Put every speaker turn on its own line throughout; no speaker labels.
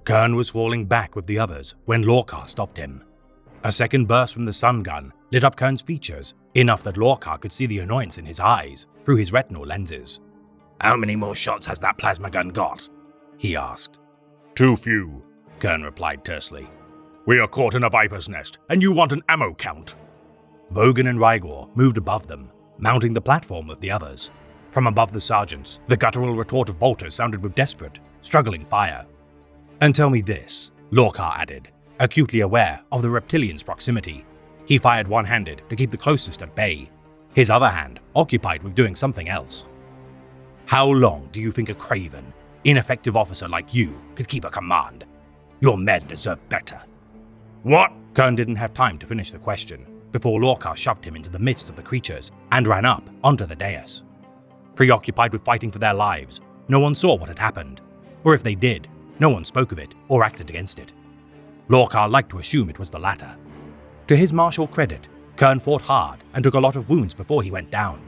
Kern was falling back with the others when Lorcar stopped him. A second burst from the sun gun lit up Kern's features, enough that Lorcar could see the annoyance in his eyes through his retinal lenses. "How many more shots has that plasma gun got?" he asked.
"Too few,"
Kern replied tersely.
"We are caught in a viper's nest, and you want an ammo count."
Vogan and Rygor moved above them, mounting the platform with the others. From above the sergeants, the guttural retort of bolters sounded with desperate, struggling fire. "And tell me this," Lorcar added, acutely aware of the reptilian's proximity. He fired one-handed to keep the closest at bay, his other hand occupied with doing something else. "How long do you think a craven, ineffective officer like you could keep a command? Your men deserve better."
"What?"
Kern didn't have time to finish the question before Lorcar shoved him into the midst of the creatures and ran up onto the dais. Preoccupied with fighting for their lives, no one saw what had happened, or if they did, no one spoke of it or acted against it. Lorcar liked to assume it was the latter. To his martial credit, Kern fought hard and took a lot of wounds before he went down.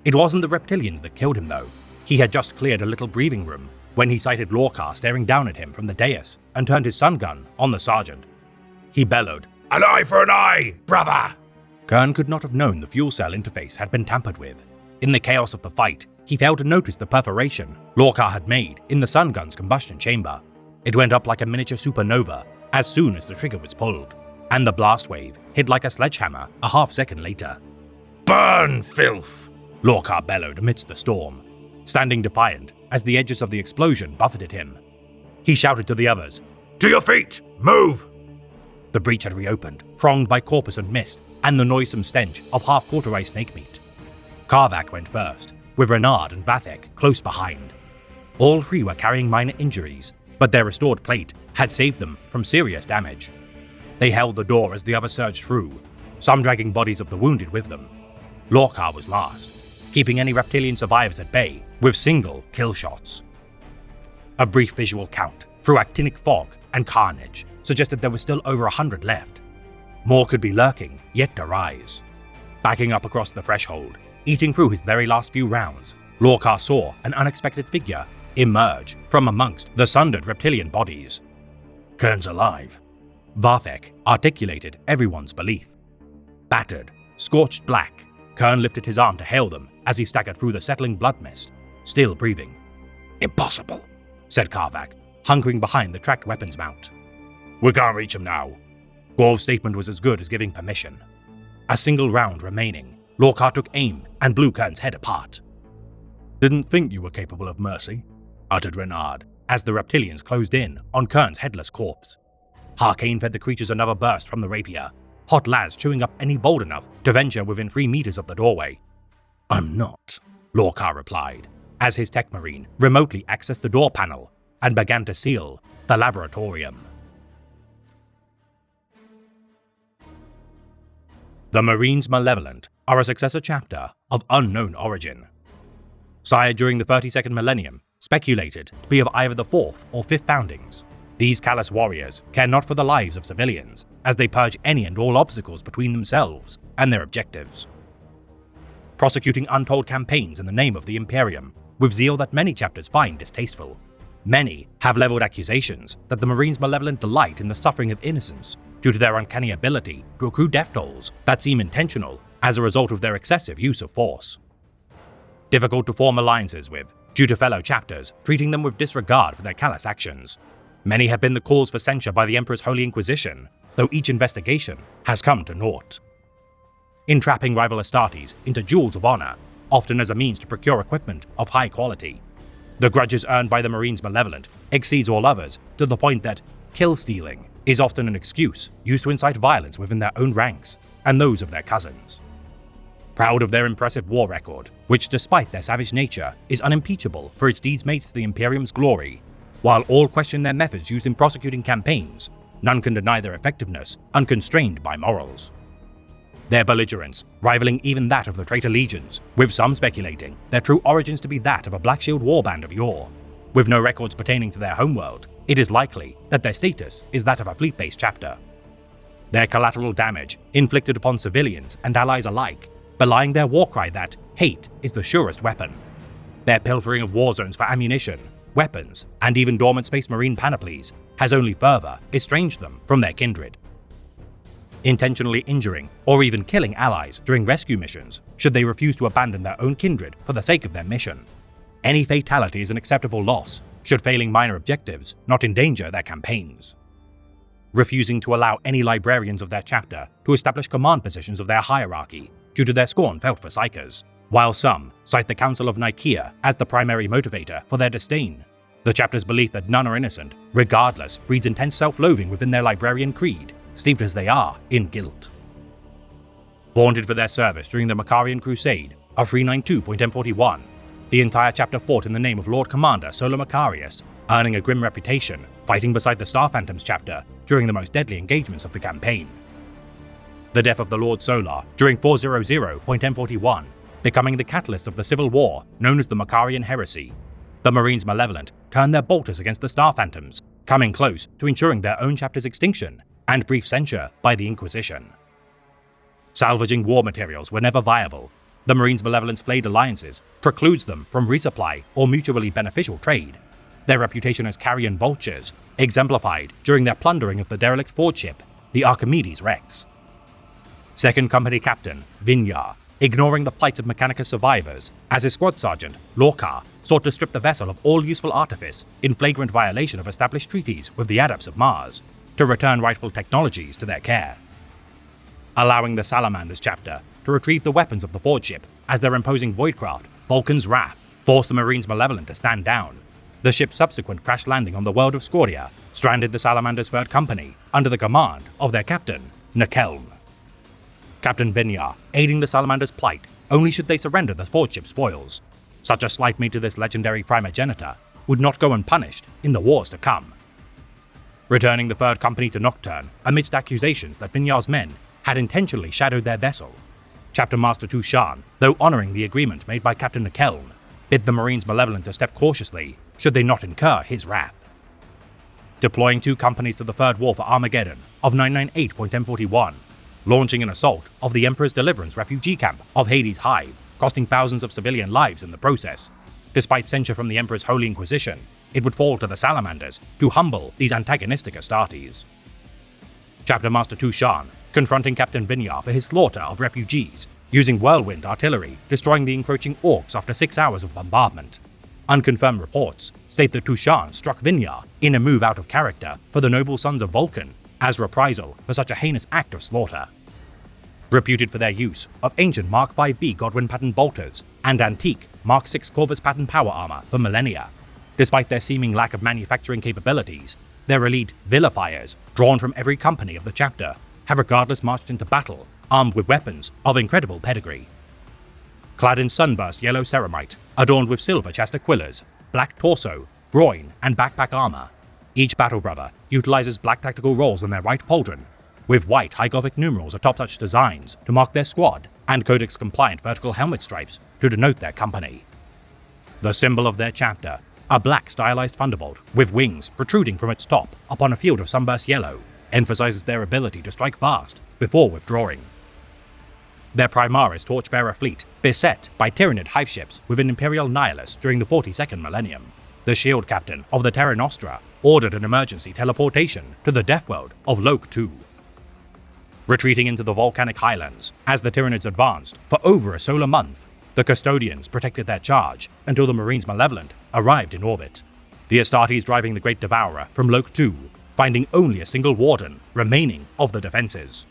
It wasn't the reptilians that killed him though. He had just cleared a little breathing room when he sighted Lorcar staring down at him from the dais and turned his sun gun on the sergeant. He bellowed,
"An eye for an eye, brother!"
Kern could not have known the fuel cell interface had been tampered with. In the chaos of the fight, he failed to notice the perforation Lorcar had made in the sun gun's combustion chamber. It went up like a miniature supernova as soon as the trigger was pulled, and the blast wave hit like a sledgehammer a half-second later.
"Burn, filth!"
Lorcar bellowed amidst the storm, standing defiant as the edges of the explosion buffeted him. He shouted to the others,
"To your feet! Move!"
The breach had reopened, thronged by corpus and mist and the noisome stench of half-cauterized snake meat. Karvak went first, with Renard and Vathek close behind. All three were carrying minor injuries, but their restored plate had saved them from serious damage. They held the door as the others surged through, some dragging bodies of the wounded with them. Lorcar was last, keeping any reptilian survivors at bay with single kill shots. A brief visual count through actinic fog and carnage suggested there were still over 100 left. More could be lurking, yet to rise. Backing up across the threshold, eating through his very last few rounds, Lorcar saw an unexpected figure emerge from amongst the sundered reptilian bodies.
"Kern's alive,"
Vathek articulated everyone's belief. Battered, scorched black, Kern lifted his arm to hail them as he staggered through the settling blood mist, still breathing.
"Impossible,"
said Karvak, hunkering behind the tracked weapons mount.
"We can't reach him now."
Gorv's statement was as good as giving permission. A single round remaining, Lorcar took aim and blew Kern's head apart. "Didn't think you were capable of mercy," uttered Renard, as the reptilians closed in on Kern's headless corpse. Harkane fed the creatures another burst from the rapier, hot lads chewing up any bold enough to venture within 3 meters of the doorway. "I'm not," Lorcar replied, as his tech marine remotely accessed the door panel and began to seal the laboratorium. The Marines Malevolent are a successor chapter of unknown origin. Sired during the 32nd millennium, speculated to be of either the 4th or 5th foundings, these callous warriors care not for the lives of civilians as they purge any and all obstacles between themselves and their objectives. Prosecuting untold campaigns in the name of the Imperium, with zeal that many chapters find distasteful. Many have leveled accusations that the Marines' malevolent delight in the suffering of innocents due to their uncanny ability to accrue death tolls that seem intentional as a result of their excessive use of force. Difficult to form alliances with, due to fellow chapters treating them with disregard for their callous actions. Many have been the cause for censure by the Emperor's Holy Inquisition, though each investigation has come to naught. Entrapping rival Astartes into jewels of honor, often as a means to procure equipment of high quality. The grudges earned by the Marines Malevolent exceeds all others to the point that kill-stealing is often an excuse used to incite violence within their own ranks and those of their cousins. Proud of their impressive war record, which despite their savage nature is unimpeachable for its deeds made to the Imperium's glory, while all question their methods used in prosecuting campaigns, none can deny their effectiveness unconstrained by morals. Their belligerence rivaling even that of the traitor legions, with some speculating their true origins to be that of a Black Shield warband of yore. With no records pertaining to their homeworld, it is likely that their status is that of a fleet-based chapter. Their collateral damage inflicted upon civilians and allies alike, belying their war cry that hate is the surest weapon. Their pilfering of war zones for ammunition, weapons, and even dormant Space Marine panoplies has only further estranged them from their kindred. Intentionally injuring or even killing allies during rescue missions should they refuse to abandon their own kindred for the sake of their mission. Any fatality is an acceptable loss should failing minor objectives not endanger their campaigns. Refusing to allow any librarians of their chapter to establish command positions of their hierarchy due to their scorn felt for Psykers, while some cite the Council of Nicaea as the primary motivator for their disdain. The chapter's belief that none are innocent, regardless, breeds intense self-loathing within their librarian creed, steeped as they are in guilt. Vaunted for their service during the Makarian Crusade of 392.M41, the entire chapter fought in the name of Lord Commander Solar Macarius, earning a grim reputation fighting beside the Star Phantoms chapter during the most deadly engagements of the campaign. The death of the Lord Solar during 400.M41, becoming the catalyst of the civil war known as the Makarian Heresy. The Marines Malevolent turned their bolters against the Star Phantoms, coming close to ensuring their own chapter's extinction and brief censure by the Inquisition. Salvaging war materials whenever viable, the Marines Malevolent's flayed alliances precludes them from resupply or mutually beneficial trade. Their reputation as carrion vultures exemplified during their plundering of the derelict Ford ship, the Archimedes Rex. Second Company Captain Vinyar, ignoring the plights of Mechanicus survivors, as his squad sergeant, Lorcar, sought to strip the vessel of all useful artifice in flagrant violation of established treaties with the Adepts of Mars, to return rightful technologies to their care. Allowing the Salamanders chapter to retrieve the weapons of the Ford ship as their imposing voidcraft, Vulcan's Wrath, forced the Marines Malevolent to stand down. The ship's subsequent crash landing on the world of Scoria stranded the Salamander's Third Company under the command of their captain, Nakeln. Captain Vinyar aiding the Salamander's plight only should they surrender the Ford ship spoils. Such a slight made to this legendary primogenitor would not go unpunished in the wars to come. Returning the Third Company to Nocturne amidst accusations that Vinyar's men had intentionally shadowed their vessel, Chapter Master Tushan, though honoring the agreement made by Captain Nakeln, bid the Marines Malevolent to step cautiously should they not incur his wrath. Deploying 2 companies to the Third War for Armageddon of 998.M41, launching an assault of the Emperor's Deliverance refugee camp of Hades Hive, costing thousands of civilian lives in the process. Despite censure from the Emperor's Holy Inquisition, it would fall to the Salamanders to humble these antagonistic Astartes. Chapter Master Tushan, confronting Captain Vinyar for his slaughter of refugees, using whirlwind artillery, destroying the encroaching orcs after 6 hours of bombardment. Unconfirmed reports state that Tushan struck Vinyar in a move out of character for the noble sons of Vulcan, as reprisal for such a heinous act of slaughter. Reputed for their use of ancient Mark 5B Godwin pattern bolters and antique Mark 6 Corvus pattern power armor for millennia, despite their seeming lack of manufacturing capabilities, their elite vilifiers, drawn from every company of the chapter, have regardless marched into battle, armed with weapons of incredible pedigree. Clad in sunburst yellow ceramite, adorned with silver chest aquillas, black torso, groin, and backpack armor, each battle brother utilizes black tactical rolls on their right pauldron, with white high Gothic numerals atop such designs to mark their squad, and Codex-compliant vertical helmet stripes to denote their company. The symbol of their chapter, a black stylized thunderbolt with wings protruding from its top upon a field of sunburst yellow, emphasizes their ability to strike fast before withdrawing. Their Primaris torchbearer fleet, beset by Tyranid hive ships with an Imperial Nihilus during the 42nd millennium, the shield captain of the Terra Nostra ordered an emergency teleportation to the death world of Loke II. Retreating into the volcanic highlands as the Tyranids advanced for over a solar month, the Custodians protected their charge until the Marines Malevolent arrived in orbit. The Astartes driving the Great Devourer from Loke II, finding only a single warden remaining of the defenses.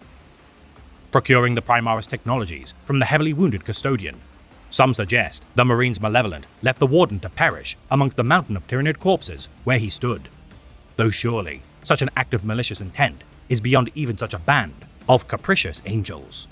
Procuring the Primaris technologies from the heavily wounded Custodian, some suggest the Marines Malevolent left the warden to perish amongst the mountain of Tyranid corpses where he stood. Though surely, such an act of malicious intent is beyond even such a band of capricious angels.